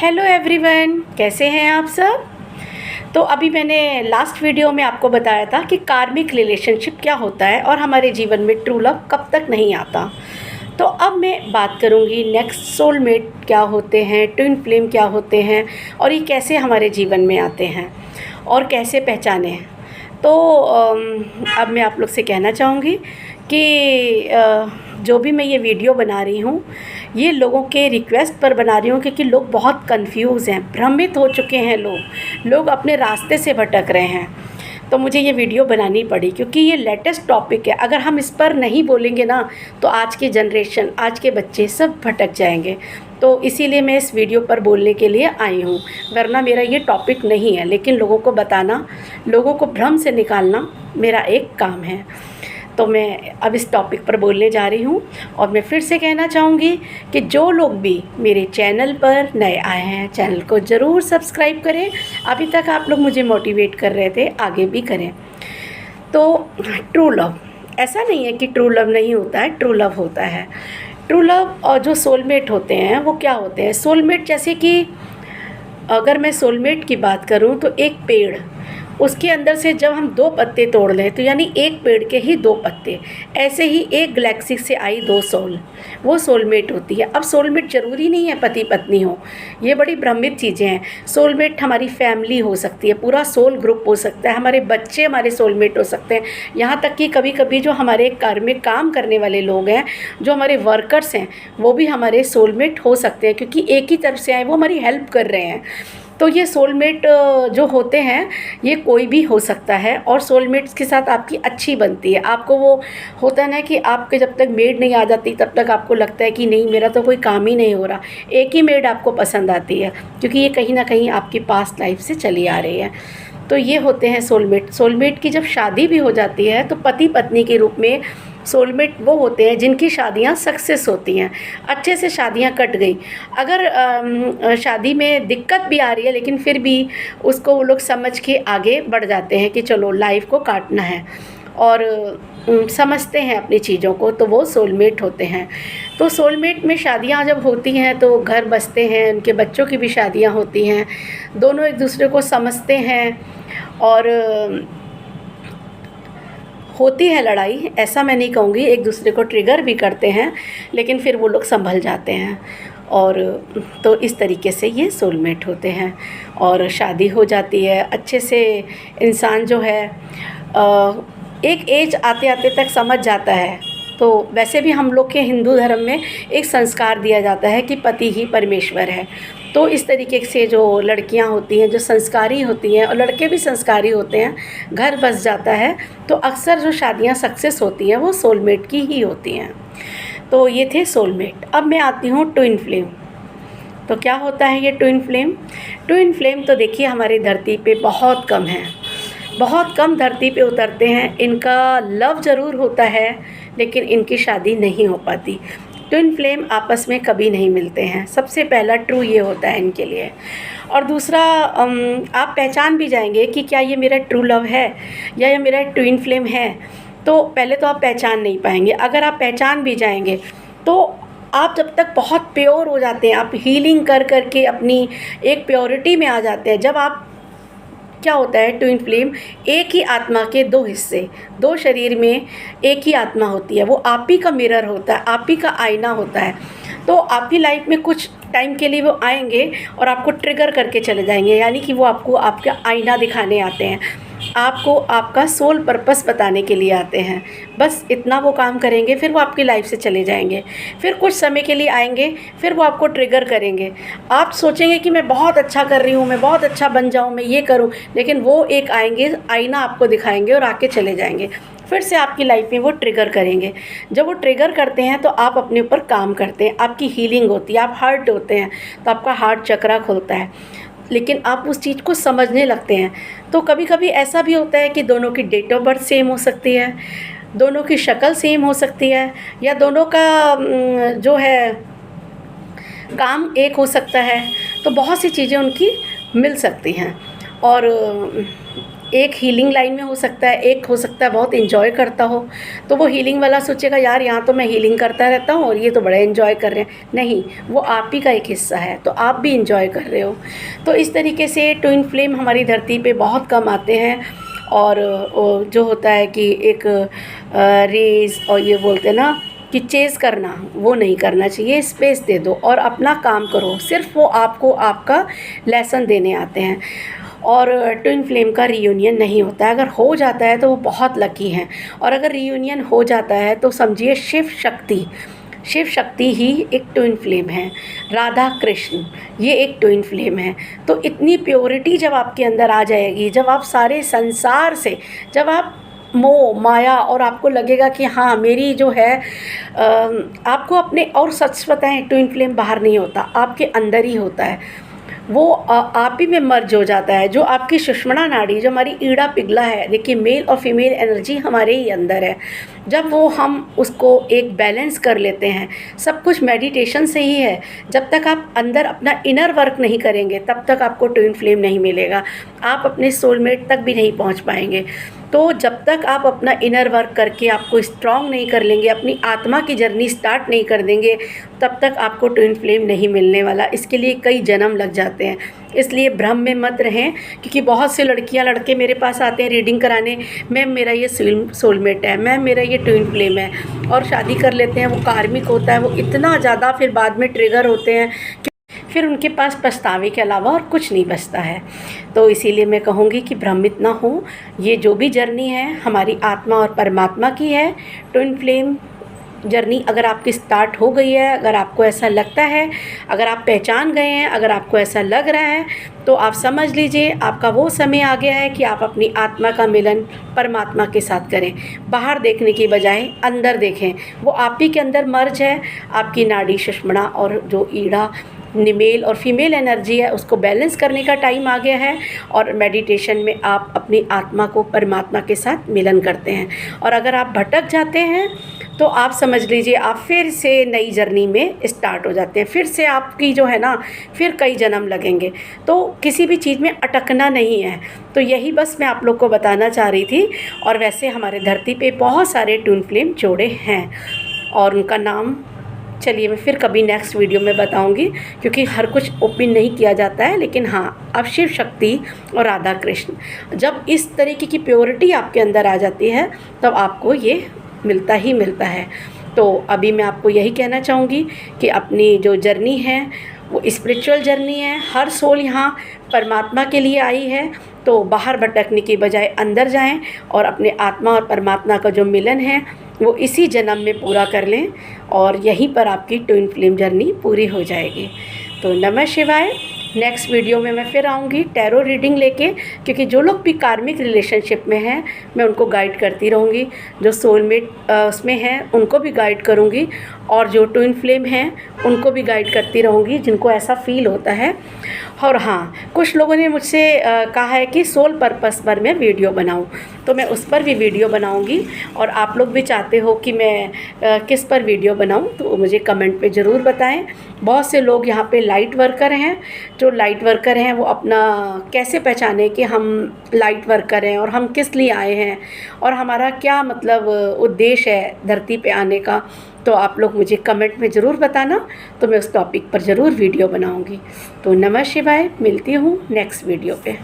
Hello everyone, कैसे हैं आप सब। तो अभी मैंने लास्ट वीडियो में आपको बताया था कि कार्मिक रिलेशनशिप क्या होता है और हमारे जीवन में ट्रू लव कब तक नहीं आता। तो अब मैं बात करूंगी नेक्स्ट, सोलमेट क्या होते हैं, ट्विन फ्लेम क्या होते हैं और ये कैसे हमारे जीवन में आते हैं और कैसे पहचाने। तो अब मैं आप लोग से कहना चाहूँगी कि जो भी मैं ये वीडियो बना रही हूँ ये लोगों के रिक्वेस्ट पर बना रही हूँ, क्योंकि लोग बहुत कंफ्यूज हैं, भ्रमित हो चुके हैं, लोग अपने रास्ते से भटक रहे हैं। तो मुझे ये वीडियो बनानी पड़ी क्योंकि ये लेटेस्ट टॉपिक है। अगर हम इस पर नहीं बोलेंगे ना तो आज की जनरेशन, आज के बच्चे सब भटक जाएंगे। तो इसीलिए मैं इस वीडियो पर बोलने के लिए आई हूँ, वरना मेरा ये टॉपिक नहीं है, लेकिन लोगों को बताना, लोगों को भ्रम से निकालना मेरा एक काम है। तो मैं अब इस टॉपिक पर बोलने जा रही हूँ। और मैं फिर से कहना चाहूँगी कि जो लोग भी मेरे चैनल पर नए आए हैं, चैनल को ज़रूर सब्सक्राइब करें। अभी तक आप लोग मुझे मोटिवेट कर रहे थे, आगे भी करें। तो ट्रू लव, ऐसा नहीं है कि ट्रू लव नहीं होता है, ट्रू लव होता है। ट्रू लव और जो सोलमेट होते हैं वो क्या होते हैं। सोलमेट जैसे कि अगर मैं सोलमेट की बात करूं तो एक पेड़, उसके अंदर से जब हम दो पत्ते तोड़ लें तो यानी एक पेड़ के ही दो पत्ते, ऐसे ही एक गैलेक्सी से आई दो सोल, वो सोलमेट होती है। अब सोलमेट ज़रूरी नहीं है पति पत्नी हो, ये बड़ी भ्रमित चीज़ें हैं। सोलमेट हमारी फैमिली हो सकती है, पूरा सोल ग्रुप हो सकता है, हमारे बच्चे हमारे सोलमेट हो सकते हैं। यहाँ तक कि कभी कभी जो हमारे घर में काम करने वाले लोग हैं, जो हमारे वर्कर्स हैं, वो भी हमारे सोलमेट हो सकते हैं, क्योंकि एक ही तरफ से आए, वो हमारी हेल्प कर रहे हैं। तो ये सोलमेट जो होते हैं ये कोई भी हो सकता है, और सोलमेट्स के साथ आपकी अच्छी बनती है। आपको वो होता है ना कि आपके जब तक मेड नहीं आ जाती तब तक आपको लगता है कि नहीं, मेरा तो कोई काम ही नहीं हो रहा। एक ही मेड आपको पसंद आती है, क्योंकि ये कहीं ना कहीं आपकी पास्ट लाइफ से चली आ रही है। तो ये होते हैं सोलमेट। सोलमेट की जब शादी भी हो जाती है तो पति पत्नी के रूप में सोलमेट वो होते हैं जिनकी शादियां सक्सेस होती हैं, अच्छे से शादियां कट गई। अगर शादी में दिक्कत भी आ रही है, लेकिन फिर भी उसको वो लोग समझ के आगे बढ़ जाते हैं कि चलो लाइफ को काटना है, और समझते हैं अपनी चीज़ों को, तो वो सोलमेट होते हैं। तो सोलमेट में शादियां जब होती हैं तो घर बसते हैं, उनके बच्चों की भी शादियां होती हैं, दोनों एक दूसरे को समझते हैं, और होती है लड़ाई, ऐसा मैं नहीं कहूँगी, एक दूसरे को ट्रिगर भी करते हैं, लेकिन फिर वो लोग संभल जाते हैं। और तो इस तरीके से ये सोलमेट होते हैं, और शादी हो जाती है अच्छे से। इंसान जो है एक एज आते आते तक समझ जाता है। तो वैसे भी हम लोग के हिंदू धर्म में एक संस्कार दिया जाता है कि पति ही परमेश्वर है। तो इस तरीके से जो लड़कियां होती हैं जो संस्कारी होती हैं, और लड़के भी संस्कारी होते हैं, घर बस जाता है, तो अक्सर जो शादियां सक्सेस होती हैं वो सोलमेट की ही होती हैं। तो ये थे सोलमेट। अब मैं आती हूँ ट्विन फ्लेम। तो क्या होता है ये ट्विन फ्लेम। ट्विन फ्लेम तो देखिए हमारी धरती पे बहुत कम है, बहुत कम धरती पे उतरते हैं। इनका लव ज़रूर होता है, लेकिन इनकी शादी नहीं हो पाती। ट्विन फ्लेम आपस में कभी नहीं मिलते हैं, सबसे पहला ट्रू ये होता है इनके लिए। और दूसरा, आप पहचान भी जाएंगे कि क्या ये मेरा ट्रू लव है या ये मेरा ट्विन फ्लेम है। तो पहले तो आप पहचान नहीं पाएंगे। अगर आप पहचान भी जाएंगे तो आप जब तक बहुत प्योर हो जाते हैं, आप हीलिंग कर करके अपनी एक प्योरिटी में आ जाते हैं। जब आप, क्या होता है ट्विन फ्लेम, एक ही आत्मा के दो हिस्से, दो शरीर में एक ही आत्मा होती है। वो आप ही का मिरर होता है, आप ही का आईना होता है। तो आपकी लाइफ में कुछ टाइम के लिए वो आएंगे और आपको ट्रिगर करके चले जाएंगे, यानी कि वो आपको आपका आईना दिखाने आते हैं, आपको आपका सोल पर्पस बताने के लिए आते हैं। बस इतना वो काम करेंगे, फिर वो आपकी लाइफ से चले जाएंगे। फिर कुछ समय के लिए आएंगे, फिर वो आपको ट्रिगर करेंगे। आप सोचेंगे कि मैं बहुत अच्छा कर रही हूँ, मैं बहुत अच्छा बन जाऊँ, मैं ये करूँ, लेकिन वो एक आएंगे, आईना आपको दिखाएंगे और आके चले जाएंगे। फिर से आपकी लाइफ में वो ट्रिगर करेंगे। जब वो ट्रिगर करते हैं तो आप अपने ऊपर काम करते हैं, आपकी हीलिंग होती है, आप हर्ट होते हैं तो आपका हार्ट चक्रा खुलता है, लेकिन आप उस चीज़ को समझने लगते हैं। तो कभी कभी ऐसा भी होता है कि दोनों की डेट ऑफ बर्थ सेम हो सकती है, दोनों की शक्ल सेम हो सकती है, या दोनों का जो है काम एक हो सकता है। तो बहुत सी चीज़ें उनकी मिल सकती हैं। और एक हीलिंग लाइन में हो सकता है, एक हो सकता है बहुत एंजॉय करता हो, तो वो हीलिंग वाला सोचेगा यार यहाँ तो मैं हीलिंग करता रहता हूँ और ये तो बड़ा एंजॉय कर रहे हैं। नहीं, वो आप ही का एक हिस्सा है, तो आप भी एंजॉय कर रहे हो। तो इस तरीके से ट्विन फ्लेम हमारी धरती पे बहुत कम आते हैं। और जो होता है कि एक रेस और ये बोलते हैं ना कि चेज़ करना, वो नहीं करना चाहिए। स्पेस दे दो और अपना काम करो। सिर्फ वो आपको आपका लेसन देने आते हैं। और ट्विन फ्लेम का रीयूनियन नहीं होता है। अगर हो जाता है तो वो बहुत लकी हैं, और अगर रीयूनियन हो जाता है तो समझिए शिव शक्ति ही एक ट्विन फ्लेम है। राधा कृष्ण ये एक ट्विन फ्लेम है। तो इतनी प्योरिटी जब आपके अंदर आ जाएगी, जब आप सारे संसार से, जब आप मोह माया और आपको लगेगा कि हाँ मेरी जो है आपको अपने, और सच बताएं ट्विन फ्लेम बाहर नहीं होता, आपके अंदर ही होता है। वो आप ही में मर्ज हो जाता है। जो आपकी सुषुम्ना नाड़ी, जो हमारी ईड़ा पिघला है, देखिए मेल और फीमेल एनर्जी हमारे ही अंदर है। जब वो हम उसको एक बैलेंस कर लेते हैं, सब कुछ मेडिटेशन से ही है। जब तक आप अंदर अपना इनर वर्क नहीं करेंगे तब तक आपको ट्विन फ्लेम नहीं मिलेगा, आप अपने सोलमेट तक भी नहीं पहुंच पाएंगे। तो जब तक आप अपना इनर वर्क करके आपको स्ट्रॉन्ग नहीं कर लेंगे, अपनी आत्मा की जर्नी स्टार्ट नहीं कर देंगे, तब तक आपको ट्विन फ्लेम नहीं मिलने वाला। इसके लिए कई जन्म लग जाते हैं। इसलिए भ्रम में मत रहें, क्योंकि बहुत से लड़कियां लड़के मेरे पास आते हैं रीडिंग कराने, मैम मेरा ये सोलमेट है, मैम मेरा ये ट्विन फ्लेम है, और शादी कर लेते हैं। वो कार्मिक होता है, वो इतना ज़्यादा फिर बाद में ट्रिगर होते हैं, फिर उनके पास पछतावे के अलावा और कुछ नहीं बचता है। तो इसीलिए मैं कहूँगी कि भ्रमित ना हो। ये जो भी जर्नी है हमारी आत्मा और परमात्मा की है। ट्विन फ्लेम जर्नी अगर आपकी स्टार्ट हो गई है, अगर आपको ऐसा लगता है, अगर आप पहचान गए हैं, अगर आपको ऐसा लग रहा है, तो आप समझ लीजिए आपका वो समय आ गया है कि आप अपनी आत्मा का मिलन परमात्मा के साथ करें। बाहर देखने की बजाय अंदर देखें। वो आप ही के अंदर मर्ज है। आपकी नाड़ी सुषुम्ना और जो ईड़ा मेल और फीमेल एनर्जी है, उसको बैलेंस करने का टाइम आ गया है। और मेडिटेशन में आप अपनी आत्मा को परमात्मा के साथ मिलन करते हैं। और अगर आप भटक जाते हैं तो आप समझ लीजिए आप फिर से नई जर्नी में स्टार्ट हो जाते हैं। फिर से आपकी जो है ना, फिर कई जन्म लगेंगे। तो किसी भी चीज़ में अटकना नहीं है। तो यही बस मैं आप लोग को बताना चाह रही थी। और वैसे हमारे धरती पे बहुत सारे ट्विन फ्लेम जोड़े हैं, और उनका नाम चलिए मैं फिर कभी नेक्स्ट वीडियो में बताऊंगी, क्योंकि हर कुछ ओपन नहीं किया जाता है। लेकिन हाँ, अब शिव शक्ति और राधा कृष्ण, जब इस तरीके की प्योरिटी आपके अंदर आ जाती है तब आपको ये मिलता ही मिलता है। तो अभी मैं आपको यही कहना चाहूँगी कि अपनी जो जर्नी है वो स्पिरिचुअल जर्नी है। हर सोल यहाँ परमात्मा के लिए आई है। तो बाहर भटकने की बजाय अंदर जाएं और अपने आत्मा और परमात्मा का जो मिलन है वो इसी जन्म में पूरा कर लें, और यहीं पर आपकी ट्विन फ्लेम जर्नी पूरी हो जाएगी। तो नमः शिवाय। नेक्स्ट वीडियो में मैं फिर आऊँगी टैरो रीडिंग लेके, क्योंकि जो लोग भी कार्मिक रिलेशनशिप में हैं मैं उनको गाइड करती रहूँगी। जो सोलमेट उसमें हैं उनको भी गाइड करूँगी, और जो ट्विन फ्लेम हैं उनको भी गाइड करती रहूँगी जिनको ऐसा फील होता है। और हाँ, कुछ लोगों ने मुझसे कहा है कि सोल पर्पस पर मैं वीडियो बनाऊँ, तो मैं उस पर भी वीडियो बनाऊँगी। और आप लोग भी चाहते हो कि मैं किस पर वीडियो बनाऊँ तो मुझे कमेंट पे ज़रूर बताएं। बहुत से लोग यहाँ पे लाइट वर्कर हैं। जो लाइट वर्कर हैं वो अपना कैसे पहचाने कि हम लाइट वर्कर हैं और हम किस लिए आए हैं और हमारा क्या मतलब उद्देश्य है धरती पे आने का, तो आप लोग मुझे कमेंट में ज़रूर बताना, तो मैं उस टॉपिक पर ज़रूर वीडियो बनाऊंगी। तो नमः शिवाय, मिलती हूँ नेक्स्ट वीडियो पे।